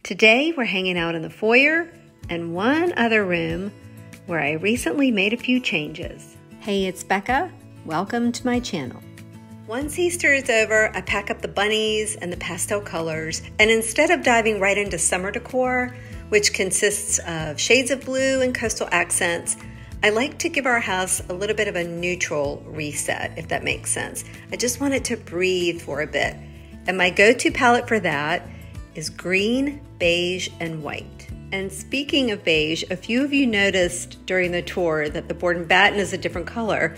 Today we're hanging out in the foyer and one other room where I recently made a few changes. Hey, it's Becca. Welcome to my channel. Once Easter is over, I pack up the bunnies and the pastel colors, and instead of diving right into summer decor, which consists of shades of blue and coastal accents, I like to give our house a little bit of a neutral reset, if that makes sense. I just want it to breathe for a bit. And my go-to palette for that is green, beige, and white. And speaking of beige, a few of you noticed during the tour that the board and batten is a different color,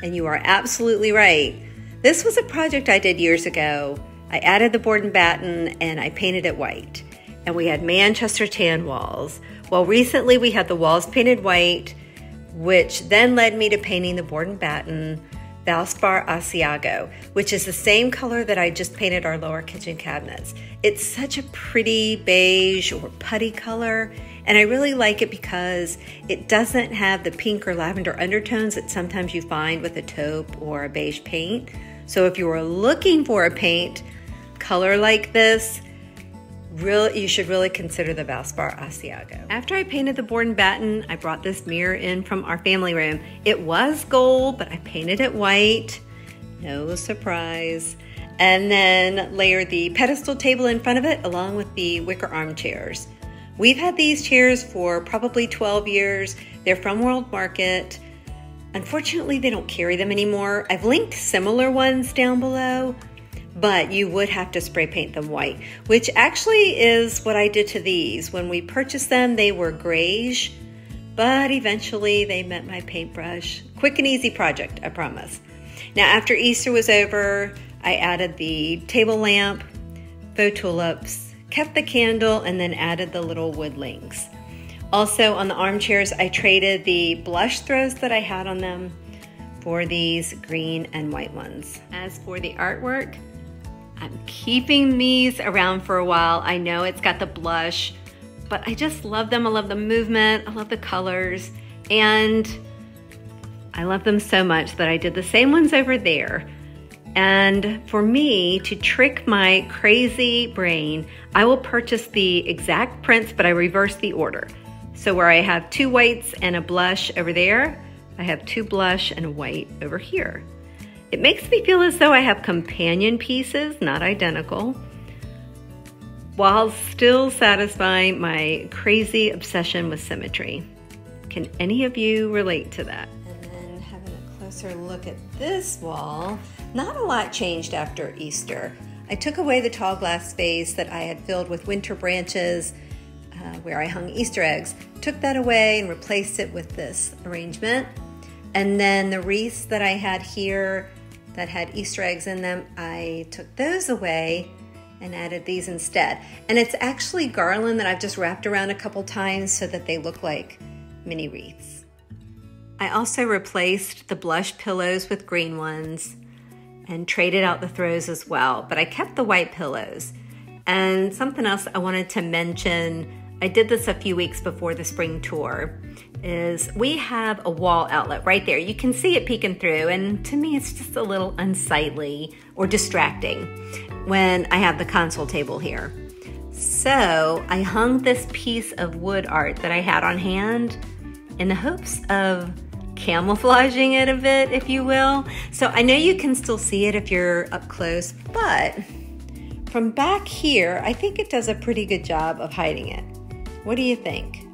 and you are absolutely right. This was a project I did years ago. I added the board and batten and I painted it white. And we had Manchester tan walls. Well, recently we had the walls painted white, which then led me to painting the board and batten Valspar Asiago, which is the same color that I just painted our lower kitchen cabinets. It's such a pretty beige or putty color, and I really like it because it doesn't have the pink or lavender undertones that sometimes you find with a taupe or a beige paint. So if you were looking for a paint color like this, you should really consider the Valspar Asiago. After I painted the board and batten, I brought this mirror in from our family room. It was gold, but I painted it white. No surprise. And then layered the pedestal table in front of it along with the wicker armchairs. We've had these chairs for probably 12 years. They're from World Market. Unfortunately, they don't carry them anymore. I've linked similar ones down below, but you would have to spray paint them white, which actually is what I did to these. When we purchased them, they were grayish, but eventually they met my paintbrush. Quick and easy project, I promise. Now, after Easter was over, I added the table lamp, faux tulips, kept the candle, and then added the little wood links. Also on the armchairs, I traded the blush throws that I had on them for these green and white ones. As for the artwork, I'm keeping these around for a while. I know it's got the blush, but I just love them. I love the movement, I love the colors, and I love them so much that I did the same ones over there. And for me, to trick my crazy brain, I will purchase the exact prints, but I reverse the order. So where I have 2 whites and a blush over there, I have 2 blush and a white over here. It makes me feel as though I have companion pieces, not identical, while still satisfying my crazy obsession with symmetry. Can any of you relate to that? And then having a closer look at this wall, not a lot changed after Easter. I took away the tall glass vase that I had filled with winter branches where I hung Easter eggs. Took that away and replaced it with this arrangement. And then the wreaths that I had here that had Easter eggs in them, I took those away and added these instead. And it's actually garland that I've just wrapped around a couple times so that they look like mini wreaths. I also replaced the blush pillows with green ones and traded out the throws as well, but I kept the white pillows. And something else I wanted to mention, I did this a few weeks before the spring tour, is we have a wall outlet right there. You can see it peeking through, and to me it's just a little unsightly or distracting when I have the console table here. So I hung this piece of wood art that I had on hand in the hopes of camouflaging it a bit, if you will. So I know you can still see it if you're up close, but from back here, I think it does a pretty good job of hiding it. What do you think?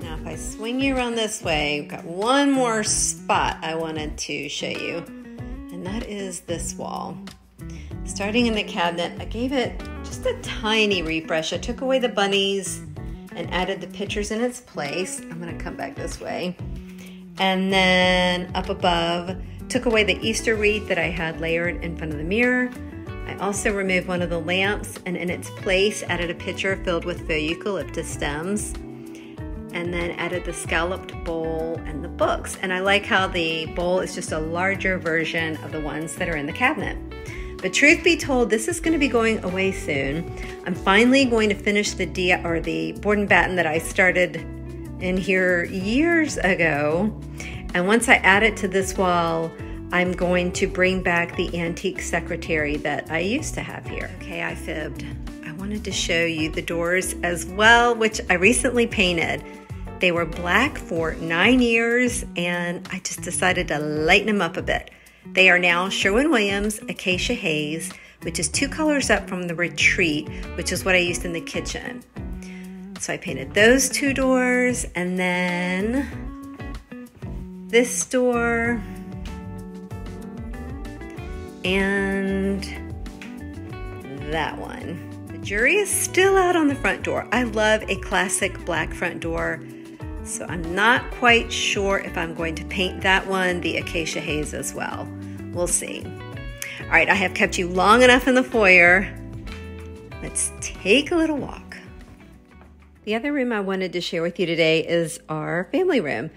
Now, if I swing you around this way, we've got one more spot I wanted to show you, and that is this wall. Starting in the cabinet, I gave it just a tiny refresh. I took away the bunnies and added the pictures in its place. I'm gonna come back this way. And then up above, took away the Easter wreath that I had layered in front of the mirror. I also removed one of the lamps and in its place added a pitcher filled with faux eucalyptus stems, and then added the scalloped bowl and the books. And I like how the bowl is just a larger version of the ones that are in the cabinet. But truth be told, this is going to be going away soon. I'm finally going to finish the board and batten that I started in here years ago. And once I add it to this wall, I'm going to bring back the antique secretary that I used to have here. Okay, I fibbed. I wanted to show you the doors as well, which I recently painted. They were black for 9 years, and I just decided to lighten them up a bit. They are now Sherwin-Williams Acacia Haze, which is 2 colors up from the Retreat, which is what I used in the kitchen. So I painted those 2 doors, and then this door, and that one. The jury is still out on the front door. I love a classic black front door, so I'm not quite sure if I'm going to paint that one the Acacia Haze as well. We'll see. All right, I have kept you long enough in the foyer. Let's take a little walk. The other room I wanted to share with you today is our family room.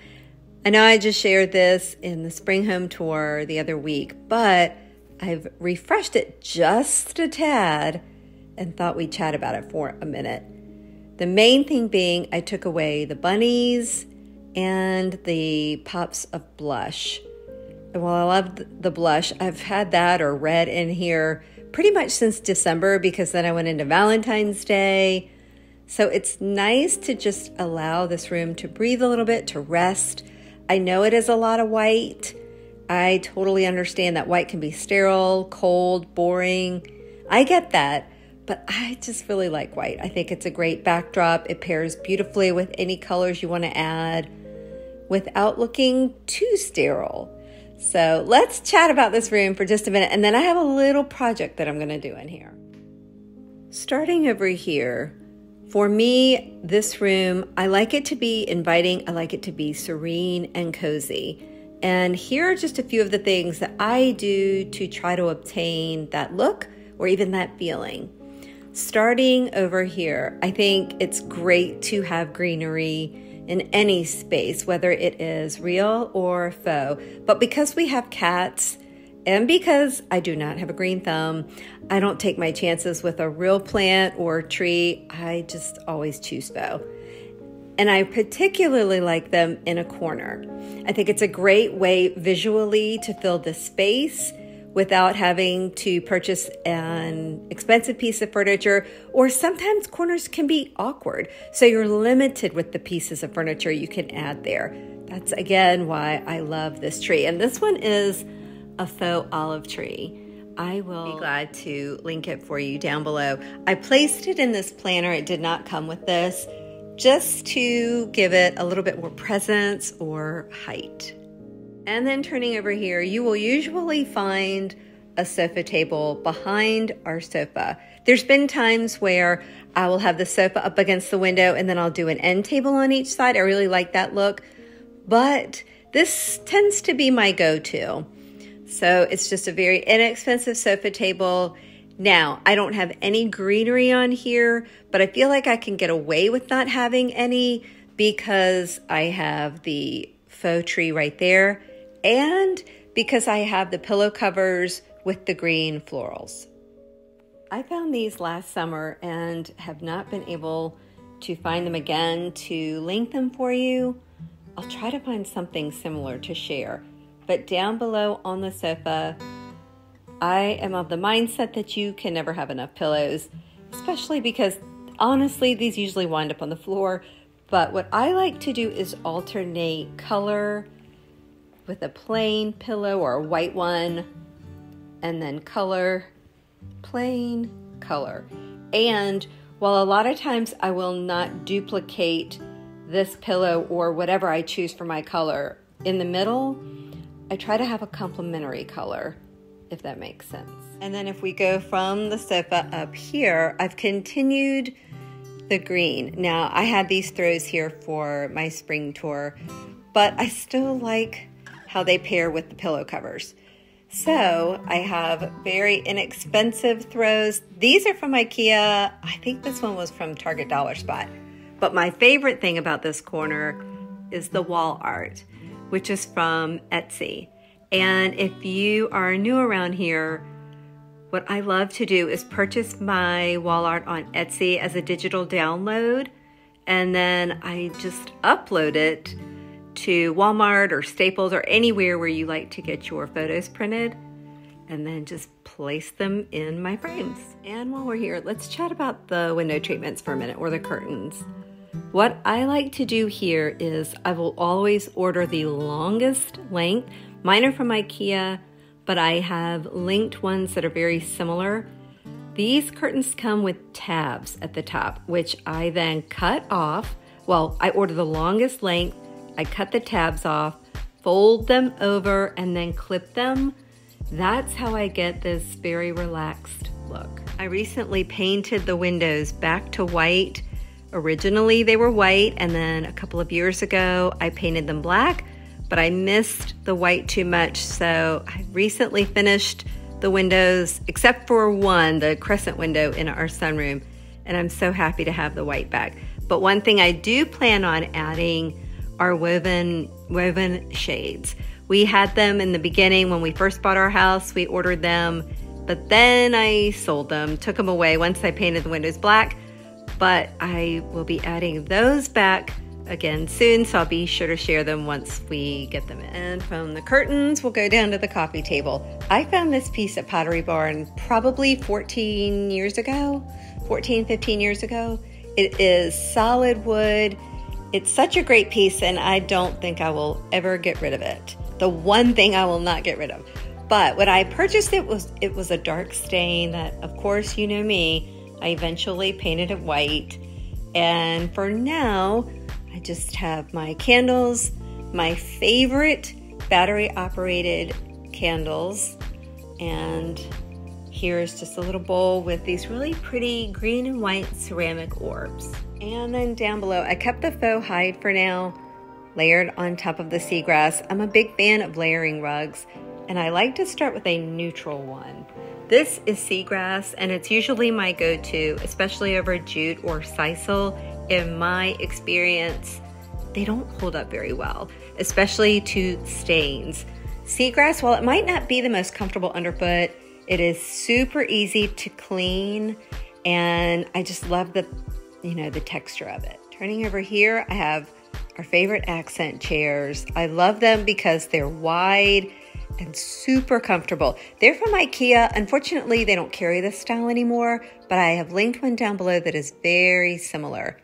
I know I just shared this in the spring home tour the other week, but I've refreshed it just a tad and thought we'd chat about it for a minute. The main thing being I took away the bunnies and the pops of blush. And while I love the blush, I've had that or red in here pretty much since December, because then I went into Valentine's Day. So it's nice to just allow this room to breathe a little bit, to rest. I know it is a lot of white. I totally understand that white can be sterile, cold, boring. I get that, but I just really like white. I think it's a great backdrop. It pairs beautifully with any colors you want to add without looking too sterile. So let's chat about this room for just a minute, and then I have a little project that I'm going to do in here. Starting over here, for me, this room, I like it to be inviting. I like it to be serene and cozy. And here are just a few of the things that I do to try to obtain that look or even that feeling. Starting over here, I think it's great to have greenery in any space, whether it is real or faux. But because we have cats, and because I do not have a green thumb, I don't take my chances with a real plant or tree. I just always choose faux. And I particularly like them in a corner. I think it's a great way visually to fill the space without having to purchase an expensive piece of furniture, or sometimes corners can be awkward. So you're limited with the pieces of furniture you can add there. That's again why I love this tree. And this one is a faux olive tree. I will be glad to link it for you down below. I placed it in this planner. It did not come with this, just to give it a little bit more presence or height. And then turning over here, you will usually find a sofa table behind our sofa. There's been times where I will have the sofa up against the window and then I'll do an end table on each side. I really like that look, but this tends to be my go-to. So it's just a very inexpensive sofa table. Now, I don't have any greenery on here, but I feel like I can get away with not having any because I have the faux tree right there and because I have the pillow covers with the green florals. I found these last summer and have not been able to find them again to link them for you. I'll try to find something similar to share, but down below on the sofa, I am of the mindset that you can never have enough pillows, especially because honestly, these usually wind up on the floor. But what I like to do is alternate color with a plain pillow or a white one, and then color, plain, color. And while a lot of times I will not duplicate this pillow or whatever I choose for my color in the middle, I try to have a complementary color, if that makes sense. And then if we go from the sofa up here, I've continued the green. Now, I had these throws here for my spring tour, but I still like how they pair with the pillow covers. So I have very inexpensive throws. These are from IKEA. I think this one was from Target Dollar Spot. But my favorite thing about this corner is the wall art, which is from Etsy. And if you are new around here, what I love to do is purchase my wall art on Etsy as a digital download, and then I just upload it to Walmart or Staples or anywhere where you like to get your photos printed. and then just place them in my frames. And while we're here, let's chat about the window treatments for a minute, or the curtains. What I like to do here is I will always order the longest length. Mine are from IKEA, but I have linked ones that are very similar. These curtains come with tabs at the top, which I then cut off. Well, I order the longest length, I cut the tabs off, fold them over, and then clip them. That's how I get this very relaxed look. I recently painted the windows back to white. Originally they were white, and then a couple of years ago I painted them black, but I missed the white too much, so I recently finished the windows, except for one, the crescent window in our sunroom, and I'm so happy to have the white back. But one thing I do plan on adding are woven shades. We had them in the beginning when we first bought our house. We ordered them, but then I sold them, took them away once I painted the windows black. But I will be adding those back again soon, so I'll be sure to share them once we get them in. And from the curtains, we'll go down to the coffee table. I found this piece at Pottery Barn probably 15 years ago. It is solid wood. It's such a great piece, and I don't think I will ever get rid of it. The one thing I will not get rid of. But when I purchased it was a dark stain that, of course, you know me, I eventually painted it white. And for now, I just have my candles, my favorite battery operated candles. And here's just a little bowl with these really pretty green and white ceramic orbs. And then down below, I kept the faux hide for now, layered on top of the seagrass. I'm a big fan of layering rugs, and I like to start with a neutral one. This is seagrass, and it's usually my go-to, especially over jute or sisal. In my experience, they don't hold up very well, especially to stains. Seagrass, while it might not be the most comfortable underfoot, it is super easy to clean, and I just love the texture of it. Turning over here, I have our favorite accent chairs. I love them because they're wide and super comfortable. They're from IKEA. Unfortunately, they don't carry this style anymore, but I have linked one down below that is very similar.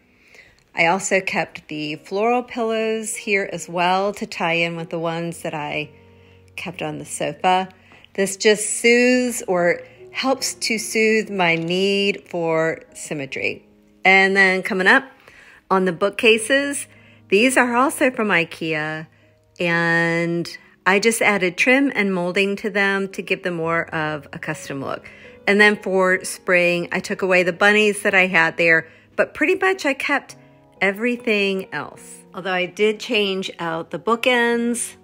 I also kept the floral pillows here as well to tie in with the ones that I kept on the sofa. This just soothes or helps to soothe my need for symmetry. And then coming up on the bookcases, these are also from IKEA, and I just added trim and molding to them to give them more of a custom look. And then for spring, I took away the bunnies that I had there, but pretty much I kept everything else. Although I did change out the bookends,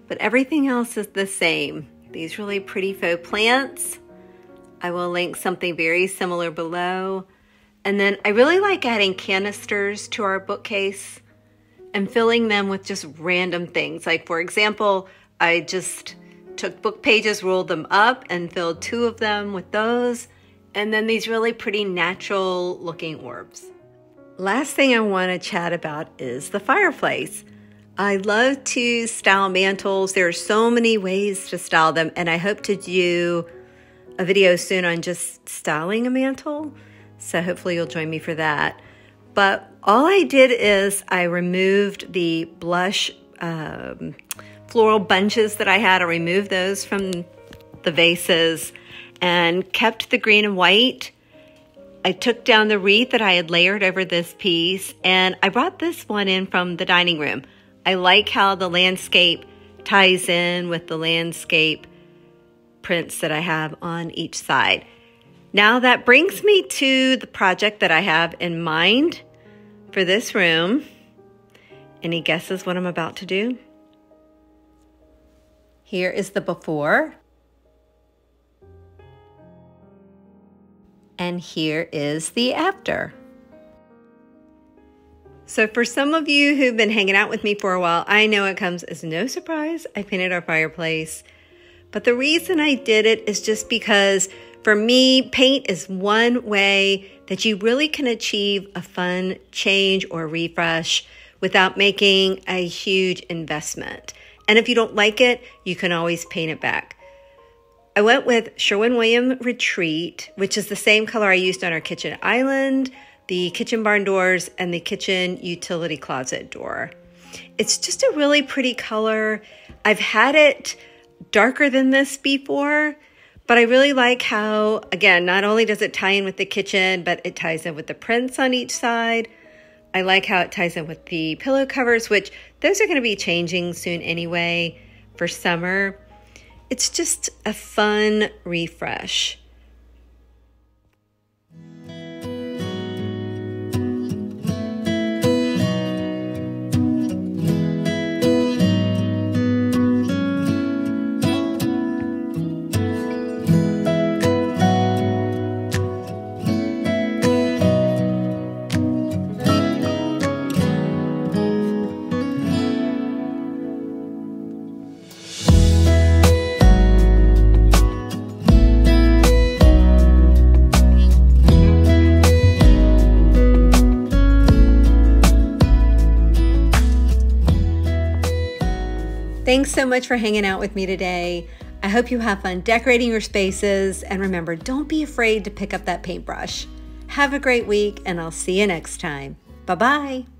but everything else is the same. These really pretty faux plants. I will link something very similar below. And then I really like adding canisters to our bookcase and filling them with just random things. Like, for example, I just took book pages, rolled them up, and filled 2 of them with those. And then these really pretty natural looking orbs. Last thing I want to chat about is the fireplace. I love to style mantles. There are so many ways to style them, and I hope to do a video soon on just styling a mantle. So hopefully you'll join me for that. But all I did is I removed the blush floral bunches that I had. I removed those from the vases and kept the green and white. I took down the wreath that I had layered over this piece, and I brought this one in from the dining room. I like how the landscape ties in with the landscape prints that I have on each side. Now that brings me to the project that I have in mind for this room. Any guesses what I'm about to do? Here is the before. And here is the after. So for some of you who've been hanging out with me for a while, I know it comes as no surprise I painted our fireplace. But the reason I did it is just because for me, paint is one way that you really can achieve a fun change or refresh without making a huge investment. And if you don't like it, you can always paint it back. I went with Sherwin-Williams Retreat, which is the same color I used on our kitchen island, the kitchen barn doors, and the kitchen utility closet door. It's just a really pretty color. I've had it darker than this before, but I really like how, again, not only does it tie in with the kitchen, but it ties in with the prints on each side. I like how it ties in with the pillow covers, which those are going to be changing soon anyway for summer. It's just a fun refresh. Thanks so much for hanging out with me today. I hope you have fun decorating your spaces, and remember, don't be afraid to pick up that paintbrush. Have a great week, and I'll see you next time. Bye-bye.